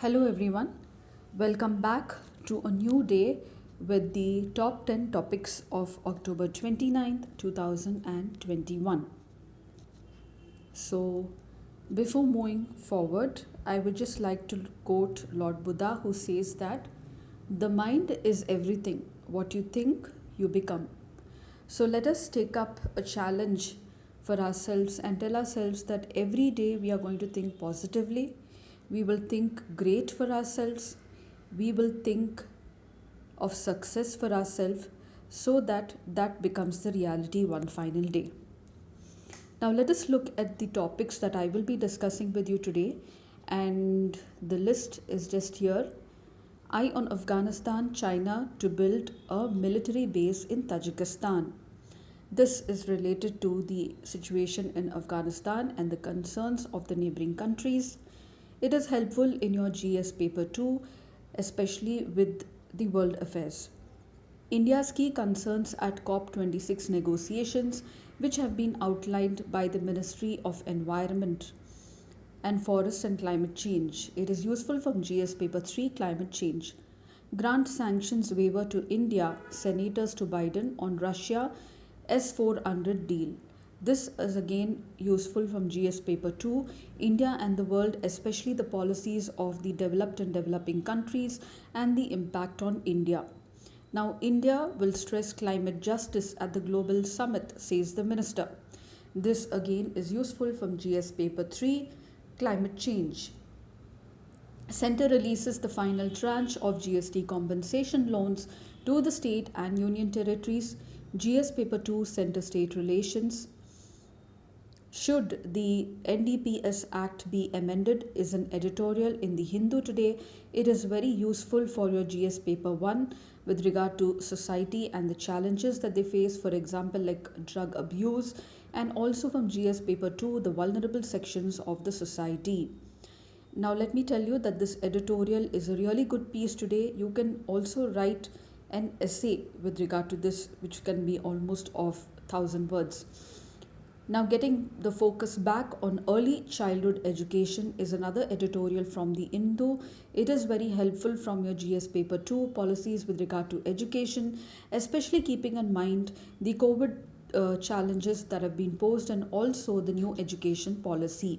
Hello everyone, welcome back to a new day with the top 10 topics of October 29th, 2021. So, before moving forward, I would just like to quote Lord Buddha, who says that the mind is everything, what you think, you become. So, let us take up a challenge for ourselves and tell ourselves that every day we are going to think positively, we will think great for ourselves, we will think of success for ourselves so that that becomes the reality one final day. Now, let us look at the topics that I will be discussing with you today, and the list is just here. Eye on Afghanistan, China to build a military base in Tajikistan. This is related to the situation in Afghanistan and the concerns of the neighboring countries. It is helpful in your GS paper too, especially with the world affairs. India's key concerns at COP26 negotiations, which have been outlined by the Ministry of Environment and Forest and Climate Change. It is useful from GS Paper 3 Climate Change. Grant sanctions waiver to India, senators to Biden on Russia S-400 deal. This is again useful from GS Paper 2, India and the world, especially the policies of the developed and developing countries and the impact on India. Now, India will stress climate justice at the global summit, says the minister. This again is useful from GS Paper 3, Climate Change. Centre releases the final tranche of GST compensation loans to the state and union territories. GS Paper 2, Centre State Relations. Should the NDPS Act be amended is an editorial in the Hindu today. It is very useful for your GS Paper 1 with regard to society and the challenges that they face, for example, like drug abuse, and also from GS Paper 2, the vulnerable sections of the society. Now, let me tell you that this editorial is a really good piece today. You can also write an essay with regard to this, which can be almost of 1,000 words. Now, getting the focus back on early childhood education is another editorial from the Hindu. It is very helpful from your GS Paper 2 policies with regard to education, especially keeping in mind the COVID challenges that have been posed and also the new education policy.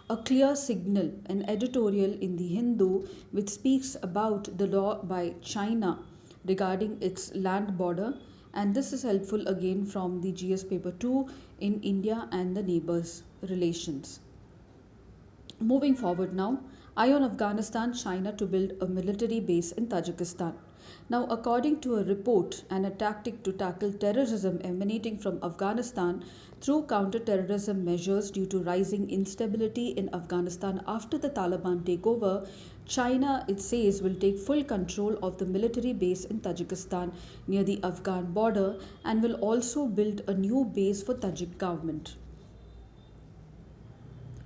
A clear signal, an editorial in the Hindu which speaks about the law by China regarding its land border, and this is helpful again from the GS Paper 2 in India and the neighbors' relations. Moving forward now, eye on Afghanistan, China to build a military base in Tajikistan. Now, according to a report and a tactic to tackle terrorism emanating from Afghanistan through counter-terrorism measures due to rising instability in Afghanistan after the Taliban takeover, China, it says, will take full control of the military base in Tajikistan near the Afghan border and will also build a new base for Tajik government.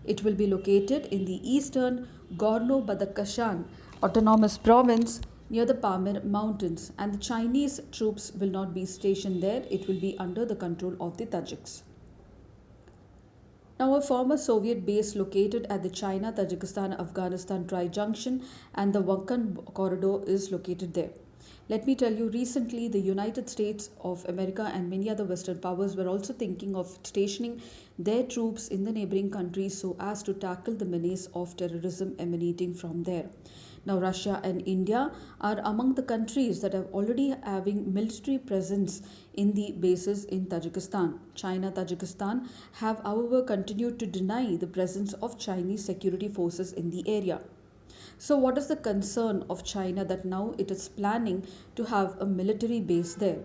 It will be located in the eastern Gorno-Badakhshan autonomous province near the Pamir Mountains, and the Chinese troops will not be stationed there. It will be under the control of the Tajiks. Now, a former Soviet base located at the China-Tajikistan-Afghanistan tri-junction and the Wakhan corridor is located there. Let me tell you, recently the United States of America and many other Western powers were also thinking of stationing their troops in the neighboring countries so as to tackle the menace of terrorism emanating from there. Now, Russia and India are among the countries that are already having military presence in the bases in Tajikistan. China, Tajikistan have, however, continued to deny the presence of Chinese security forces in the area. So, what is the concern of China that now it is planning to have a military base there?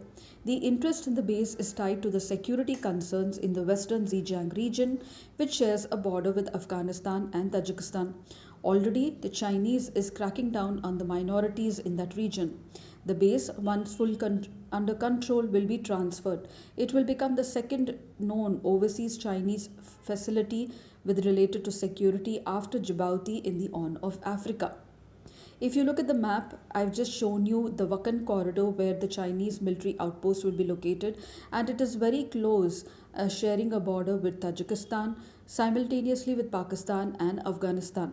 The interest in the base is tied to the security concerns in the western Xinjiang region, which shares a border with Afghanistan and Tajikistan. Already, the Chinese is cracking down on the minorities in that region. The base, once under control, will be transferred. It will become the second known overseas Chinese facility with related to security after Djibouti in the Horn of Africa. If you look at the map, I've just shown you the Wakhan corridor where the Chinese military outpost will be located, and it is very close, sharing a border with Tajikistan, simultaneously with Pakistan and Afghanistan.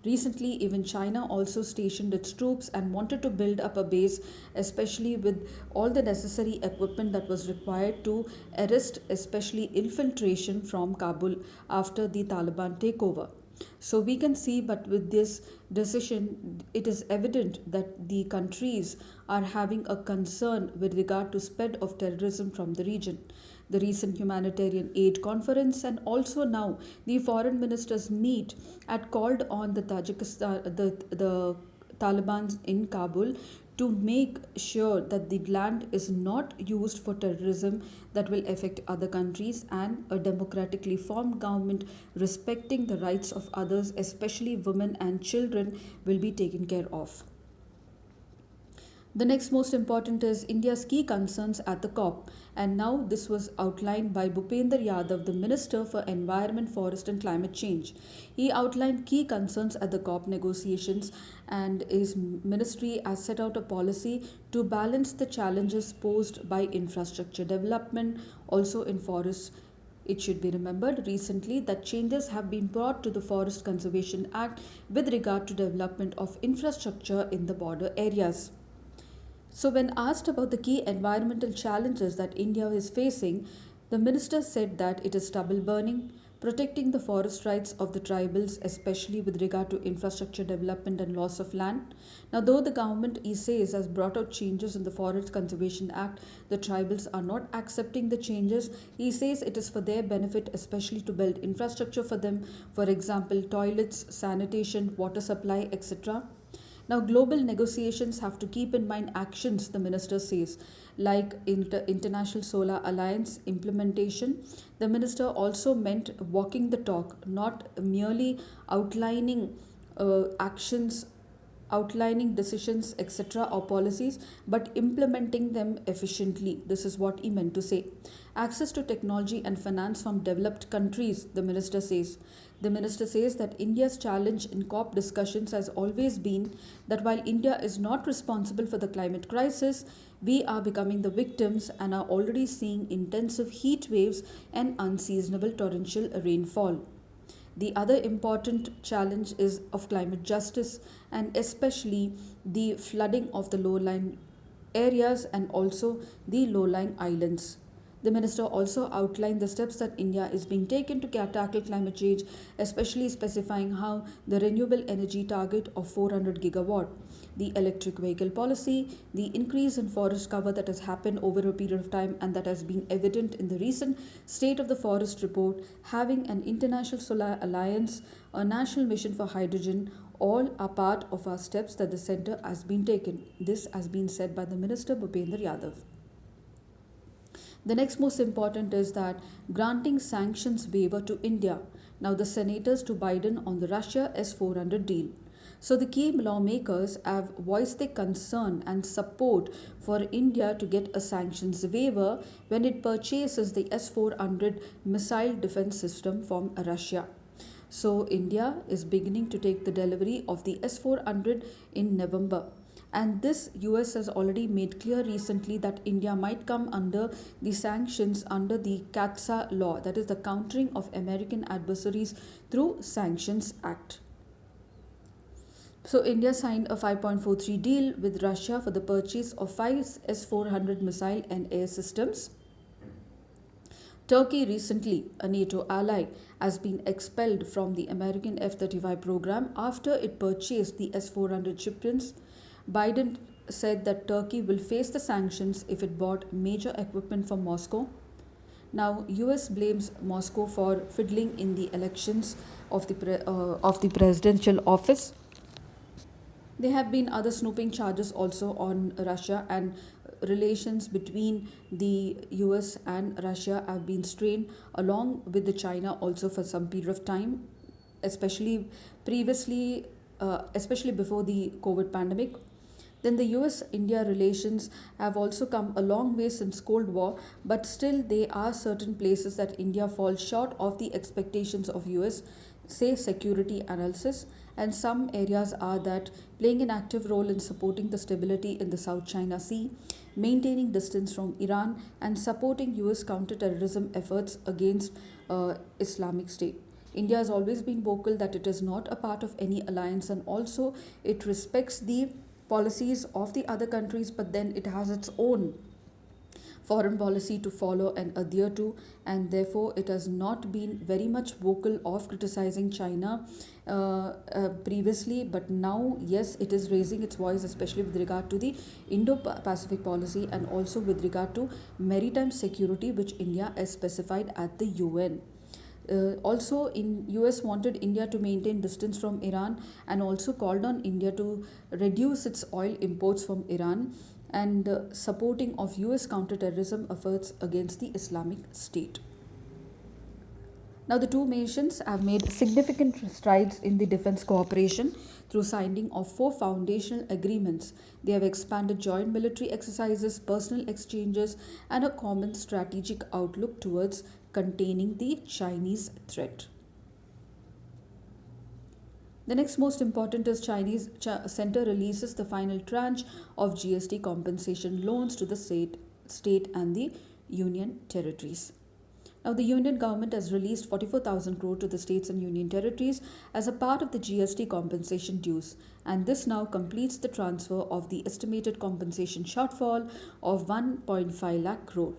Recently, even China also stationed its troops and wanted to build up a base, especially with all the necessary equipment that was required to arrest, especially infiltration from Kabul after the Taliban takeover. So we can see, but with this decision, it is evident that the countries are having a concern with regard to spread of terrorism from the region. The recent humanitarian aid conference and also now the foreign ministers meet had called on the Taliban in Kabul to make sure that the land is not used for terrorism that will affect other countries, and a democratically formed government respecting the rights of others, especially women and children, will be taken care of. The next most important is India's key concerns at the COP, and now this was outlined by Bhupender Yadav, the Minister for Environment, Forest and Climate Change. He outlined key concerns at the COP negotiations, and his ministry has set out a policy to balance the challenges posed by infrastructure development, also in forests. It should be remembered recently that changes have been brought to the Forest Conservation Act with regard to development of infrastructure in the border areas. So, when asked about the key environmental challenges that India is facing, the minister said that it is stubble burning, protecting the forest rights of the tribals, especially with regard to infrastructure development and loss of land. Now, though the government, he says, has brought out changes in the Forest Conservation Act, the tribals are not accepting the changes. He says it is for their benefit, especially to build infrastructure for them, for example, toilets, sanitation, water supply, etc. Now, global negotiations have to keep in mind actions, the minister says, like International Solar Alliance implementation. The minister also meant walking the talk, not merely outlining actions, outlining decisions, etc., or policies, but implementing them efficiently. This is what he meant to say. Access to technology and finance from developed countries, the minister says. The minister says that India's challenge in COP discussions has always been that while India is not responsible for the climate crisis, we are becoming the victims and are already seeing intensive heat waves and unseasonable torrential rainfall. The other important challenge is of climate justice, and especially the flooding of the low-lying areas and also the low-lying islands. The minister also outlined the steps that India is being taken to tackle climate change, especially specifying how the renewable energy target of 400 gigawatt, the electric vehicle policy, the increase in forest cover that has happened over a period of time and that has been evident in the recent State of the Forest report, having an international solar alliance, a national mission for hydrogen, all are part of our steps that the centre has been taken. This has been said by the Minister Bhupender Yadav. The next most important is that granting sanctions waiver to India. Now the senators to Biden on the Russia S-400 deal. So the key lawmakers have voiced their concern and support for India to get a sanctions waiver when it purchases the S-400 missile defense system from Russia. So India is beginning to take the delivery of the S-400 in November. And this US has already made clear recently that India might come under the sanctions under the CATSA law, that is the Countering of American Adversaries Through Sanctions Act. So India signed a 5.43 deal with Russia for the purchase of 5 S-400 missile and air systems. Turkey recently, a NATO ally, has been expelled from the American F-35 program after it purchased the S-400 shipments. Biden said that Turkey will face the sanctions if it bought major equipment from Moscow. Now, US blames Moscow for fiddling in the elections of the presidential office. There have been other snooping charges also on Russia, and relations between the US and Russia have been strained along with the China also for some period of time, especially previously, especially before the COVID pandemic. Then the US-India relations have also come a long way since Cold War, but still there are certain places that India falls short of the expectations of US, say security analysis, and some areas are that playing an active role in supporting the stability in the South China Sea, maintaining distance from Iran, and supporting US counterterrorism efforts against Islamic State. India has always been vocal that it is not a part of any alliance, and also it respects the policies of the other countries, but then it has its own foreign policy to follow and adhere to, and therefore it has not been very much vocal of criticizing China previously, but now yes, it is raising its voice, especially with regard to the Indo-Pacific policy and also with regard to maritime security, which India has specified at the UN. Also, in US wanted India to maintain distance from Iran and also called on India to reduce its oil imports from Iran, and supporting of US counterterrorism efforts against the Islamic State. Now, the two nations have made significant strides in the defense cooperation through signing of four foundational agreements. They have expanded joint military exercises, personal exchanges, and a common strategic outlook towards containing the Chinese threat. The next most important is Chinese Center releases the final tranche of GST compensation loans to the state and the union territories. Now, the union government has released 44,000 crore to the states and union territories as a part of the GST compensation dues, and this now completes the transfer of the estimated compensation shortfall of 1.5 lakh crore.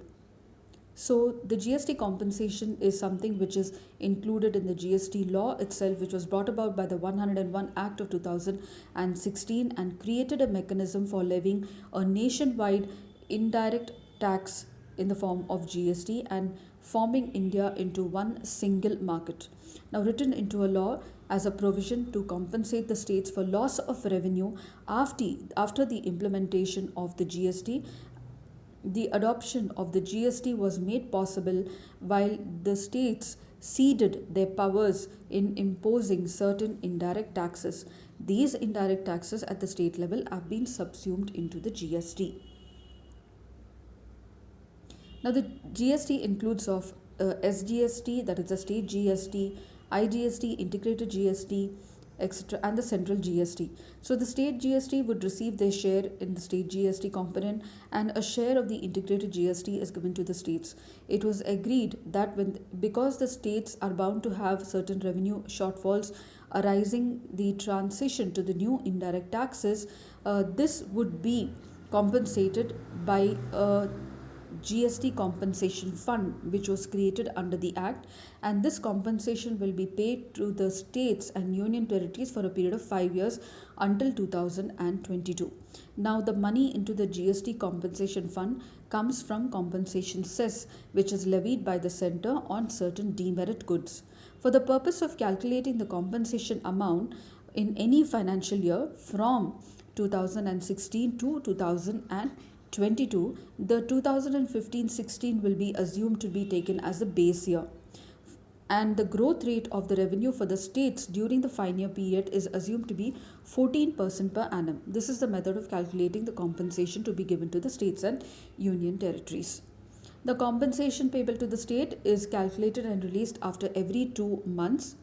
So, the GST compensation is something which is included in the GST law itself, which was brought about by the 101 Act of 2016 and created a mechanism for levying a nationwide indirect tax in the form of GST and forming India into one single market. Now, written into a law as a provision to compensate the states for loss of revenue after the implementation of the GST. The adoption of the GST was made possible while the states ceded their powers in imposing certain indirect taxes. These indirect taxes at the state level have been subsumed into the GST. Now, the GST includes of SGST, that is the state GST, IGST, integrated GST, etc., and the central GST. So, the state GST would receive their share in the state GST component, and a share of the integrated GST is given to the states. It was agreed that because the states are bound to have certain revenue shortfalls arising the transition to the new indirect taxes, this would be compensated by GST compensation fund which was created under the act, and this compensation will be paid to the states and union territories for a period of 5 years until 2022. Now, the money into the GST compensation fund comes from compensation cess, which is levied by the center on certain demerit goods. For the purpose of calculating the compensation amount in any financial year from 2016 to 2022, the 2015-16 will be assumed to be taken as a base year, and the growth rate of the revenue for the states during the 5-year period is assumed to be 14% per annum. This is the method of calculating the compensation to be given to the states and union territories. The compensation payable to the state is calculated and released after every 2 months.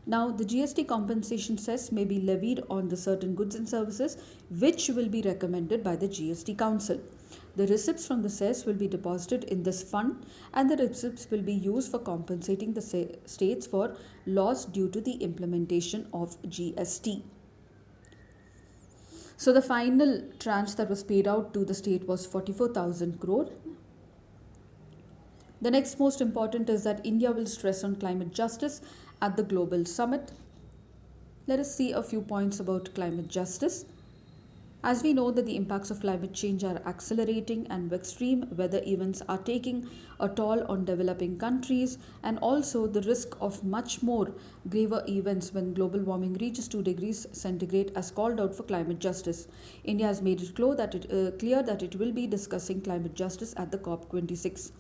Now, the GST compensation cess may be levied on the certain goods and services which will be recommended by the GST Council. The receipts from the cess will be deposited in this fund, and the receipts will be used for compensating the states for loss due to the implementation of GST. So, the final tranche that was paid out to the state was 44,000 crore. The next most important is that India will stress on climate justice at the global summit. Let us see a few points about climate justice. As we know that the impacts of climate change are accelerating and extreme weather events are taking a toll on developing countries, and also the risk of much more graver events when global warming reaches 2 degrees centigrade as called out for climate justice. India has made it clear that it will be discussing climate justice at the COP26.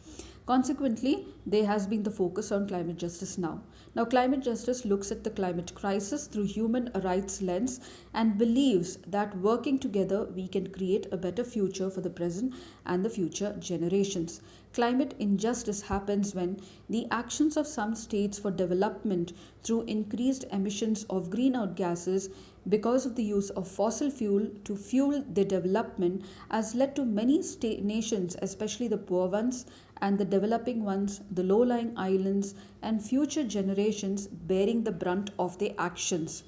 Consequently, there has been the focus on climate justice now. Now, climate justice looks at the climate crisis through human rights lens and believes that working together we can create a better future for the present and the future generations. Climate injustice happens when the actions of some states for development through increased emissions of greenhouse gases because of the use of fossil fuel to fuel their development has led to many nations, especially the poor ones and the developing ones, the low lying islands, and future generations bearing the brunt of their actions.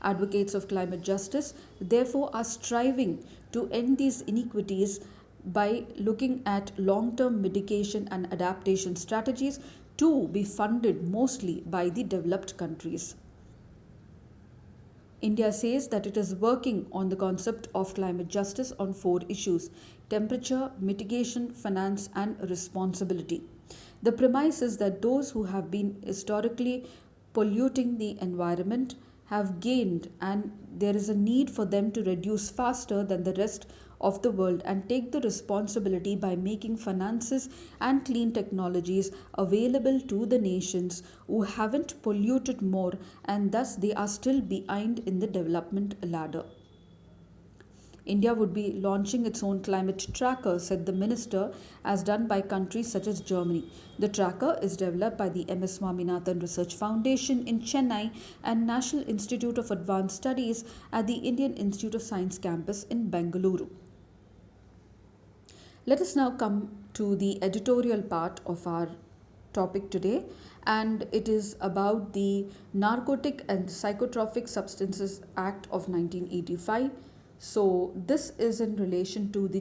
Advocates of climate justice, therefore, are striving to end these inequities by looking at long term mitigation and adaptation strategies to be funded mostly by the developed countries. India says that it is working on the concept of climate justice on four issues: temperature, mitigation, finance, and responsibility. The premise is that those who have been historically polluting the environment have gained, and there is a need for them to reduce faster than the rest of the world and take the responsibility by making finances and clean technologies available to the nations who haven't polluted more, and thus they are still behind in the development ladder. India would be launching its own climate tracker, said the minister, as done by countries such as Germany. The tracker is developed by the MS Swaminathan Research Foundation in Chennai and National Institute of Advanced Studies at the Indian Institute of Science campus in Bengaluru. Let us now come to the editorial part of our topic today, and it is about the Narcotic and Psychotropic Substances Act of 1985. So, this is in relation to the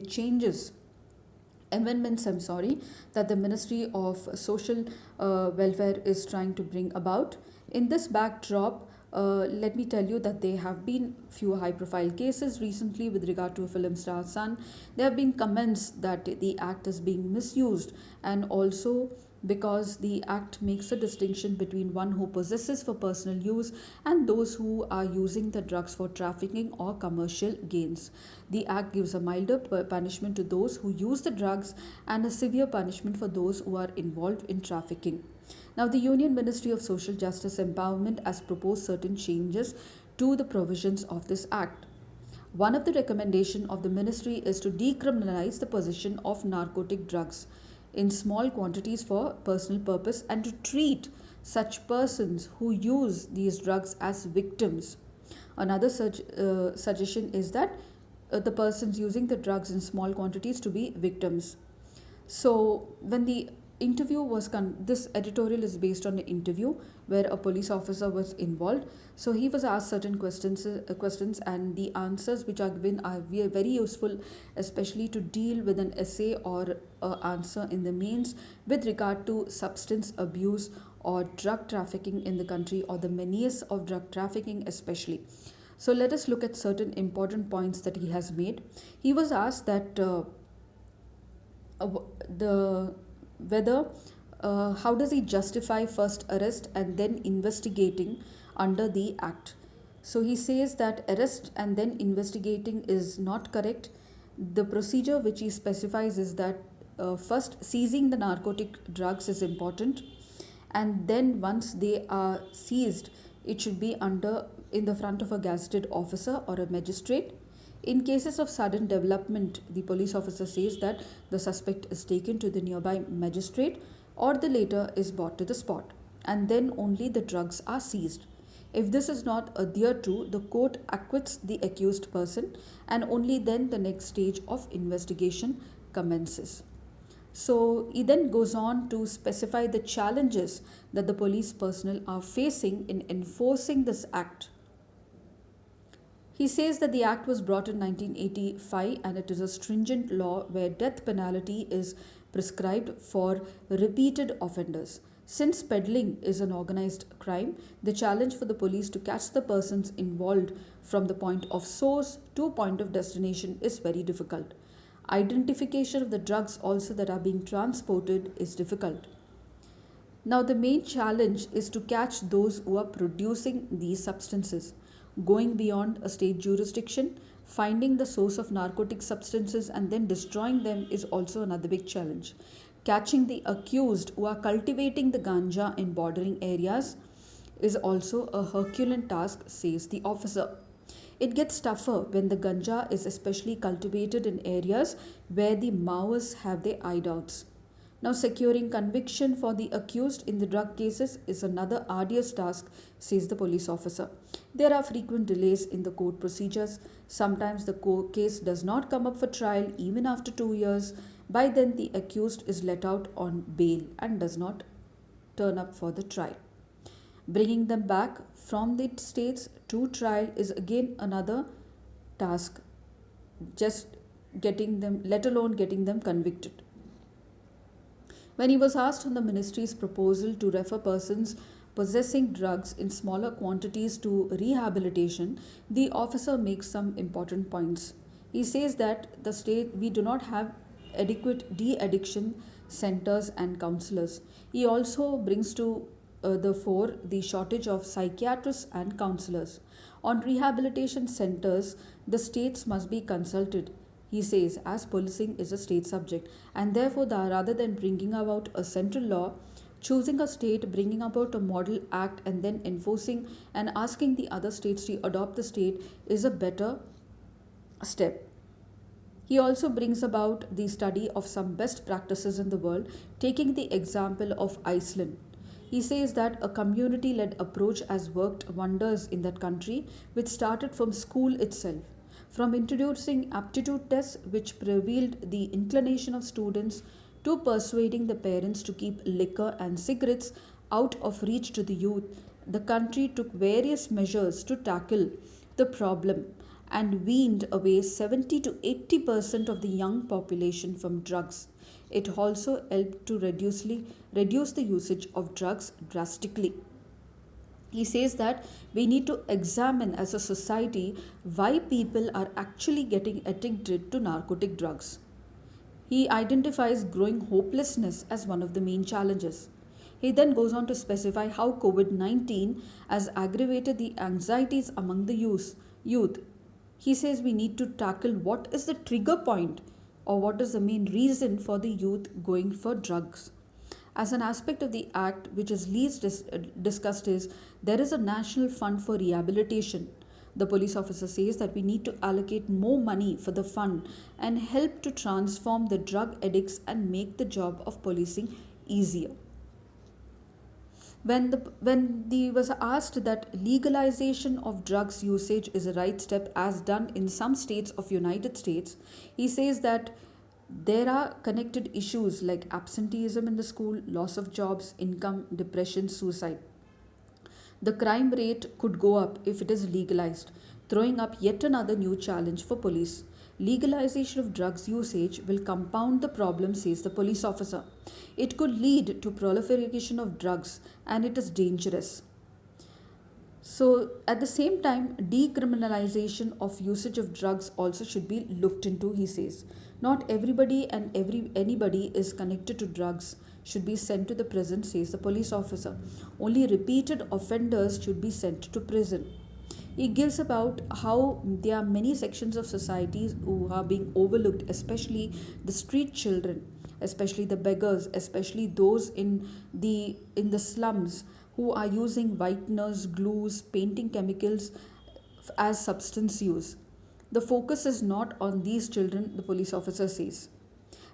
amendments, that the Ministry of Social Welfare is trying to bring about. In this backdrop, let me tell you that there have been few high profile cases recently with regard to a film star's son. There have been comments that the act is being misused, and also because the act makes a distinction between one who possesses for personal use and those who are using the drugs for trafficking or commercial gains. The act gives a milder punishment to those who use the drugs and a severe punishment for those who are involved in trafficking. Now, the Union Ministry of Social Justice Empowerment has proposed certain changes to the provisions of this act. One of the recommendations of the ministry is to decriminalize the possession of narcotic drugs in small quantities for personal purpose and to treat such persons who use these drugs as victims. Another suggestion is that the persons using the drugs in small quantities to be victims. So, when the interview was this editorial is based on an interview where a police officer was involved. So he was asked certain questions, and the answers which are given are very useful, especially to deal with an essay or answer in the mains with regard to substance abuse or drug trafficking in the country, or the menace of drug trafficking especially. So let us look at certain important points that he has made. He was asked that how does he justify first arrest and then investigating under the act. So he says that arrest and then investigating is not correct. The procedure which he specifies is that first seizing the narcotic drugs is important, and then once they are seized, it should be in the front of a gazetted officer or a magistrate. In cases of sudden development, the police officer says that the suspect is taken to the nearby magistrate, or the latter is brought to the spot, and then only the drugs are seized. If this is not adhered to, the court acquits the accused person, and only then the next stage of investigation commences. So he then goes on to specify the challenges that the police personnel are facing in enforcing this act. He says that the act was brought in 1985 and it is a stringent law where death penalty is prescribed for repeated offenders. Since peddling is an organized crime, the challenge for the police to catch the persons involved from the point of source to point of destination is very difficult. Identification of the drugs also that are being transported is difficult. Now, the main challenge is to catch those who are producing these substances. Going beyond a state jurisdiction, finding the source of narcotic substances and then destroying them is also another big challenge. Catching the accused who are cultivating the ganja in bordering areas is also a Herculean task, says the officer. It gets tougher when the ganja is especially cultivated in areas where the Maoists have their hideouts. Now, securing conviction for the accused in the drug cases is another arduous task, says the police officer. There are frequent delays in the court procedures. Sometimes the case does not come up for trial even after 2 years, By then, the accused is let out on bail and does not turn up for the trial. Bringing them back from the states to trial is again another task, just getting them, let alone getting them convicted. When he was asked on the ministry's proposal to refer persons possessing drugs in smaller quantities to rehabilitation, the officer makes some important points. He says that the state we do not have adequate de-addiction centers and counselors. He also brings to the fore the shortage of psychiatrists and counselors. On rehabilitation centers, the states must be consulted, he says, as policing is a state subject, and therefore, rather than bringing about a central law, choosing a state, bringing about a model act, and then enforcing and asking the other states to adopt the state is a better step. He also brings about the study of some best practices in the world, taking the example of Iceland. He says that a community led approach has worked wonders in that country, which started from school itself. From introducing aptitude tests, which revealed the inclination of students, to persuading the parents to keep liquor and cigarettes out of reach to the youth, the country took various measures to tackle the problem and weaned away 70 to 80% of the young population from drugs. It also helped to reduce the usage of drugs drastically. He says that we need to examine as a society why people are actually getting addicted to narcotic drugs. He identifies growing hopelessness as one of the main challenges. He then goes on to specify how COVID 19 has aggravated the anxieties among the youth. He says we need to tackle what is the trigger point or what is the main reason for the youth going for drugs. As an aspect of the act which is least discussed is there is a national fund for rehabilitation. The police officer says that we need to allocate more money for the fund and help to transform the drug addicts and make the job of policing easier. When the was asked that legalization of drugs usage is a right step as done in some states of United States, he says that there are connected issues like absenteeism in the school, loss of jobs, income, depression, suicide. The crime rate could go up if it is legalized, throwing up yet another new challenge for police. Legalization of drugs usage will compound the problem, says the police officer. It could lead to proliferation of drugs and it is dangerous. So, at the same time, decriminalization of usage of drugs also should be looked into, he says. Not everybody and anybody is connected to drugs should be sent to the prison, says the police officer. Only repeated offenders should be sent to prison. He gives about how there are many sections of societies who are being overlooked, especially the street children, especially the beggars, especially those in the slums who are using whiteners, glues, painting chemicals as substance use. The focus is not on these children, the police officer says.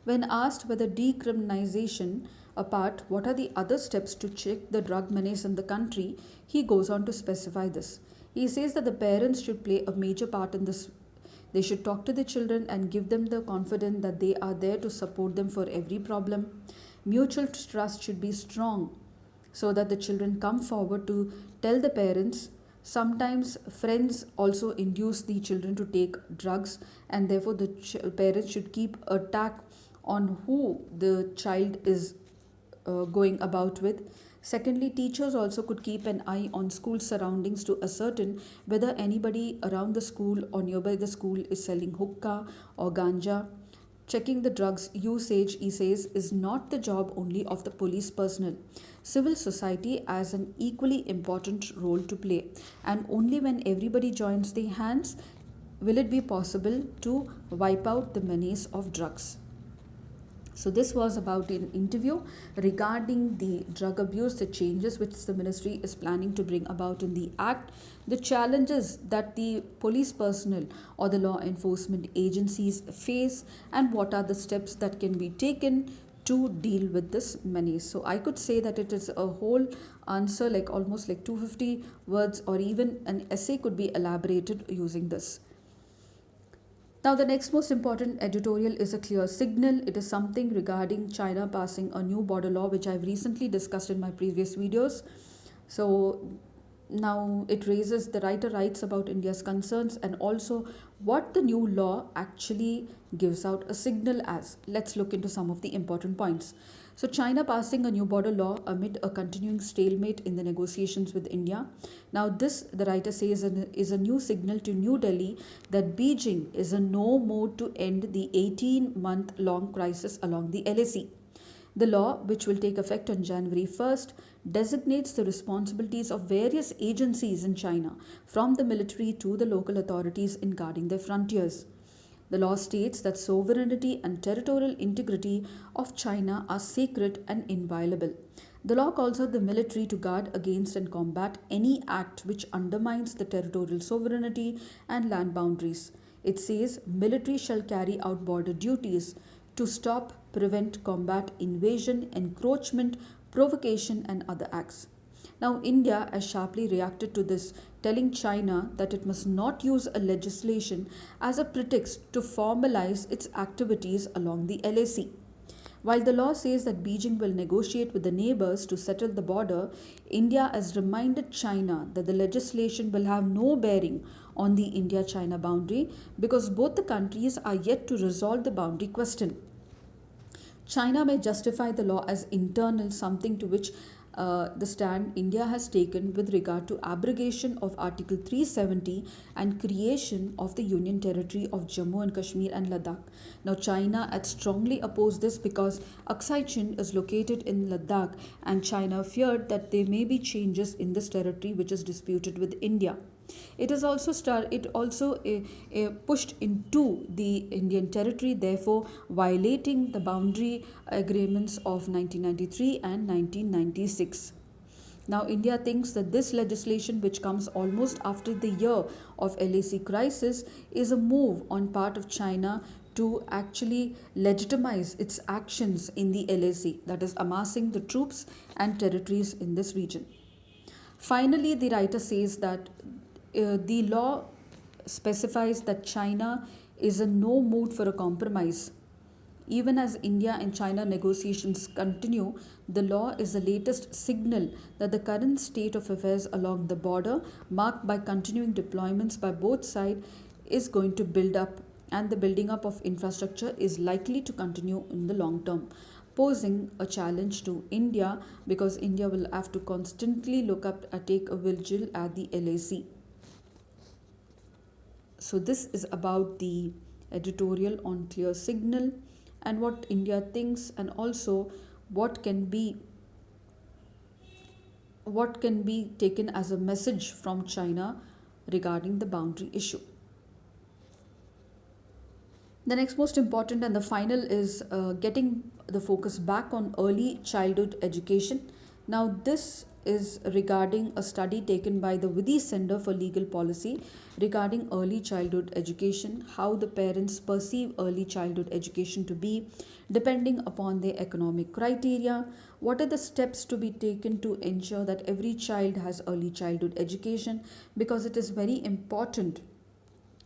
When asked whether decriminalization apart, what are the other steps to check the drug menace in the country, he goes on to specify this. He says that the parents should play a major part in this. They should talk to the children and give them the confidence that they are there to support them for every problem. Mutual trust should be strong so that the children come forward to tell the parents. Sometimes friends also induce the children to take drugs, and therefore the parents should keep a tag on who the child is going about with. Secondly, teachers also could keep an eye on school surroundings to ascertain whether anybody around the school or nearby the school is selling hookah or ganja. Checking the drugs usage, he says, is not the job only of the police personnel. Civil society has an equally important role to play, and only when everybody joins their hands will it be possible to wipe out the menace of drugs. So, this was about an interview regarding the drug abuse, the changes which the ministry is planning to bring about in the act, the challenges that the police personnel or the law enforcement agencies face, and what are the steps that can be taken to deal with this menace. So, I could say that it is a whole answer, like almost like 250 words, or even an essay could be elaborated using this. Now, the next most important editorial is a clear signal. It is something regarding China passing a new border law, which I've recently discussed in my previous videos. So, now it raises the writer writes about India's concerns and also what the new law actually gives out a signal as. Let's look into some of the important points. So, China passing a new border law amid a continuing stalemate in the negotiations with India. Now, this, the writer says, is a new signal to New Delhi that Beijing is in no mood to end the 18-month-long crisis along the LAC. The law, which will take effect on January 1st, designates the responsibilities of various agencies in China, from the military to the local authorities in guarding their frontiers. The law states that sovereignty and territorial integrity of China are sacred and inviolable. The law calls out the military to guard against and combat any act which undermines the territorial sovereignty and land boundaries. It says military shall carry out border duties to stop, prevent, combat invasion, encroachment, provocation, and other acts. Now, India has sharply reacted to this, telling China that it must not use a legislation as a pretext to formalize its activities along the LAC. While the law says that Beijing will negotiate with the neighbors to settle the border, India has reminded China that the legislation will have no bearing on the India China boundary because both the countries are yet to resolve the boundary question. China may justify the law as internal, something to which the stand India has taken with regard to abrogation of Article 370 and creation of the Union Territory of Jammu and Kashmir and Ladakh. Now, China had strongly opposed this because Aksai Chin is located in Ladakh and China feared that there may be changes in this territory which is disputed with India. It also pushed into the Indian territory, therefore violating the boundary agreements of 1993 and 1996. Now, India thinks that this legislation, which comes almost after the year of LAC crisis, is a move on part of China to actually legitimize its actions in the LAC, that is, amassing the troops and territories in this region. Finally, the writer says that the law specifies that China is in no mood for a compromise. Even as India and China negotiations continue, the law is the latest signal that the current state of affairs along the border, marked by continuing deployments by both sides, is going to build up, and the building up of infrastructure is likely to continue in the long term, posing a challenge to India because India will have to constantly look up and take a vigil at the LAC. So, this is about the editorial on clear signal and what India thinks, and also what can be taken as a message from China regarding the boundary issue. The next most important and the final is getting the focus back on early childhood education. Now, this is regarding a study taken by the Vidhi Center for Legal Policy regarding early childhood education, how the parents perceive early childhood education to be, depending upon their economic criteria, what are the steps to be taken to ensure that every child has early childhood education, because it is very important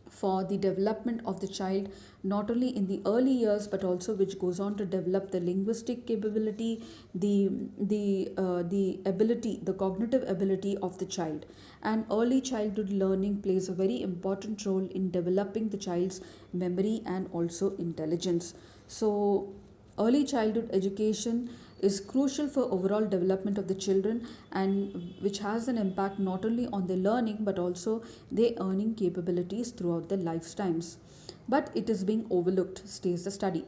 for the development of the child, not only in the early years but also which goes on to develop the linguistic capability, the ability, the cognitive ability of the child. And early childhood learning plays a very important role in developing the child's memory and also intelligence. So, early childhood education is crucial for overall development of the children, and which has an impact not only on their learning but also their earning capabilities throughout their lifetimes. But it is being overlooked, states the study.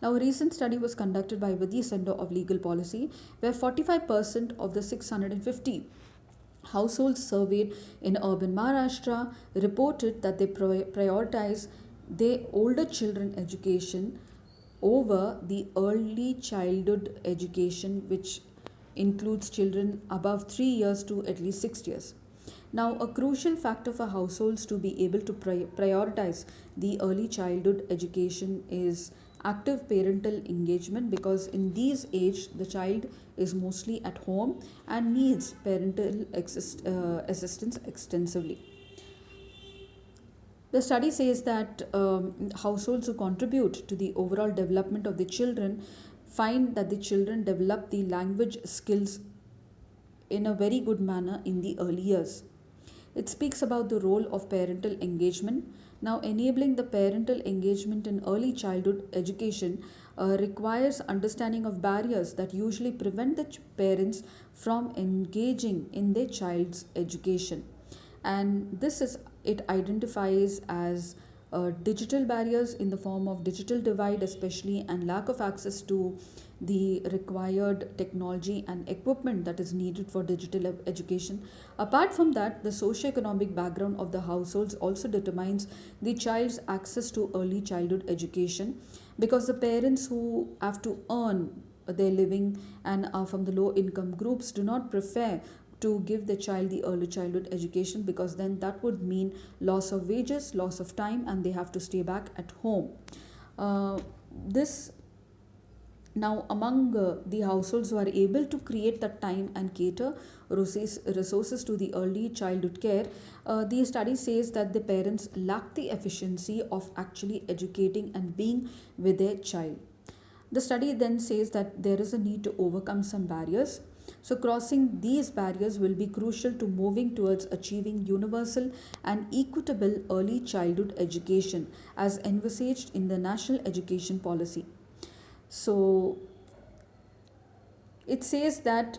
Now, a recent study was conducted by Vidhi Center of Legal Policy, where 45% of the 650 households surveyed in urban Maharashtra reported that they prioritize their older children education over the early childhood education, which includes children above 3 years to at least 6 years. Now, a crucial factor for households to be able to prioritize the early childhood education is active parental engagement, because in these age the child is mostly at home and needs parental assistance extensively. The study says that households who contribute to the overall development of the children find that the children develop the language skills in a very good manner in the early years. It speaks about the role of parental engagement. Now, enabling the parental engagement in early childhood education requires understanding of barriers that usually prevent the parents from engaging in their child's education. And this is it identifies as digital barriers in the form of digital divide, especially, and lack of access to the required technology and equipment that is needed for digital education. Apart from that, the socio-economic background of the households also determines the child's access to early childhood education, because the parents who have to earn their living and are from the low income groups do not prefer to give the child the early childhood education, because then that would mean loss of wages, loss of time, and they have to stay back at home. This Now, among the households who are able to create the time and cater resources to the early childhood care, the study says that the parents lack the efficiency of actually educating and being with their child. The study then says that there is a need to overcome some barriers. So, crossing these barriers will be crucial to moving towards achieving universal and equitable early childhood education as envisaged in the National Education Policy. So, it says that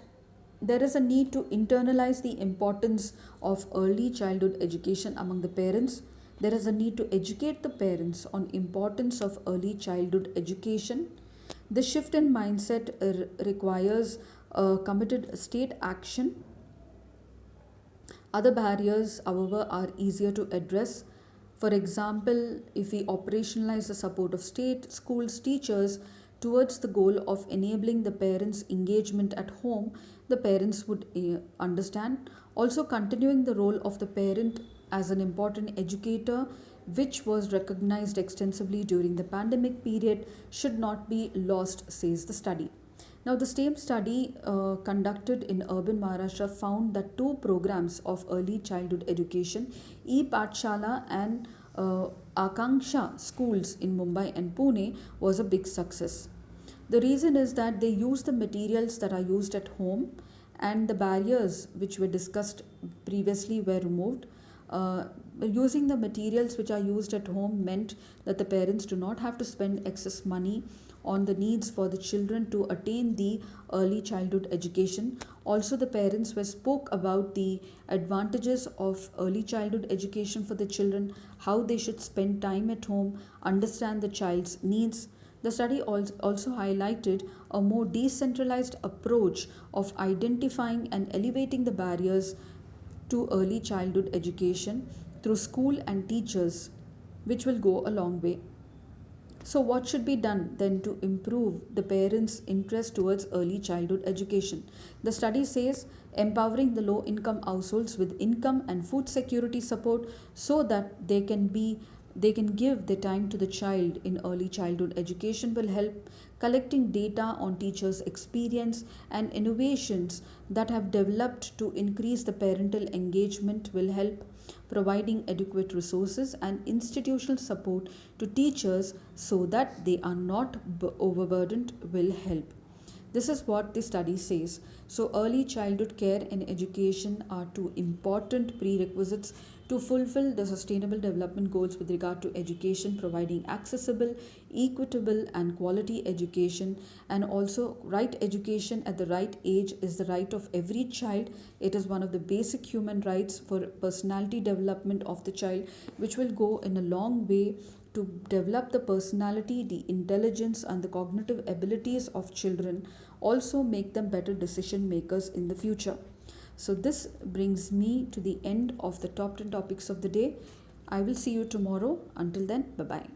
there is a need to internalize the importance of early childhood education among the parents. There is a need to educate the parents on importance of early childhood education. The shift in mindset requires a committed state action. Other barriers, however, are easier to address. For example, if we operationalize the support of state, schools, teachers towards the goal of enabling the parents' engagement at home, the parents would understand. Also, continuing the role of the parent as an important educator, which was recognized extensively during the pandemic period, should not be lost, says the study. Now, the same study conducted in urban Maharashtra found that two programs of early childhood education, e-Pathshala and Akanksha schools in Mumbai and Pune, was a big success. The reason is that they use the materials that are used at home, and the barriers which were discussed previously were removed. Using the materials which are used at home meant that the parents do not have to spend excess money on the needs for the children to attain the early childhood education. Also, the parents were spoke about the advantages of early childhood education for the children, how they should spend time at home, understand the child's needs. The study also highlighted a more decentralized approach of identifying and elevating the barriers to early childhood education through school and teachers, which will go a long way. So, what should be done then to improve the parents' interest towards early childhood education? The study says empowering the low income households with income and food security support so that they can give their time to the child in early childhood education will help. Collecting data on teachers' experience and innovations that have developed to increase the parental engagement will help. Providing adequate resources and institutional support to teachers so that they are not overburdened will help. This is what the study says. So, early childhood care and education are two important prerequisites to fulfill the sustainable development goals with regard to education, providing accessible, equitable, and quality education. And also, right education at the right age is the right of every child. It is one of the basic human rights for personality development of the child, which will go in a long way to develop the personality, the intelligence, and the cognitive abilities of children, also make them better decision makers in the future. So, this brings me to the end of the top 10 topics of the day. I will see you tomorrow. Until then, bye bye.